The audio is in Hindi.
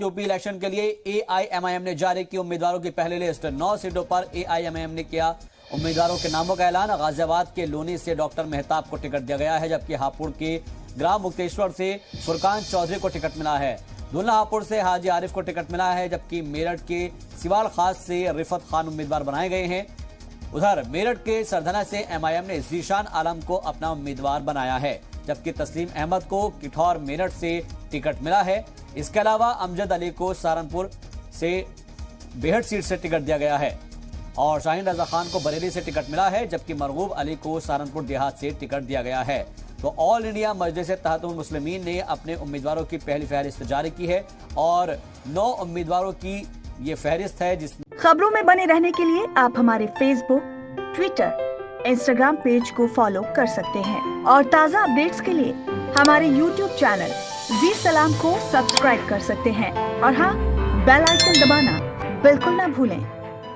यूपी इलेक्शन के लिए एआईएमआईएम ने जारी की उम्मीदवारों की पहली लिस्ट। 9 सीटों पर एआईएमआईएम ने किया उम्मीदवारों के नामों का ऐलान। गाजियाबाद के लोनी से डॉक्टर मेहताब को टिकट दिया गया है, जबकि हापुड़ के ग्राम मुक्तेश्वर से फुरकान चौधरी को टिकट मिला है। दुल्ला हापुड़ से हाजी आरिफ को टिकट मिला है, जबकि मेरठ के सिवाल खास से रिफत खान उम्मीदवार बनाए गए हैं। उधर मेरठ के सरधना से एमआईएम ने जीशान आलम को अपना उम्मीदवार बनाया है, जबकि तस्लीम अहमद को किठौर मेरठ से टिकट मिला है। इसके अलावा अमजद अली को सहारनपुर से बेहट सीट से टिकट दिया गया है और शाहीन रजा खान को बरेली से टिकट मिला है, जबकि मरगूब अली को सहारनपुर देहात से टिकट दिया गया है। तो ऑल इंडिया मजलिस इत्तेहादुल मुस्लिमीन ने अपने उम्मीदवारों की पहली फहरिस्त जारी की है और 9 उम्मीदवारों की ये फहरिस्त है। जिसमें खबरों में बने रहने के लिए आप हमारे फेसबुक, ट्विटर, इंस्टाग्राम पेज को फॉलो कर सकते हैं और ताज़ा अपडेट्स के लिए हमारे यूट्यूब चैनल जी सलाम को सब्सक्राइब कर सकते हैं। और हाँ, बेल आइकन दबाना बिल्कुल ना भूलें।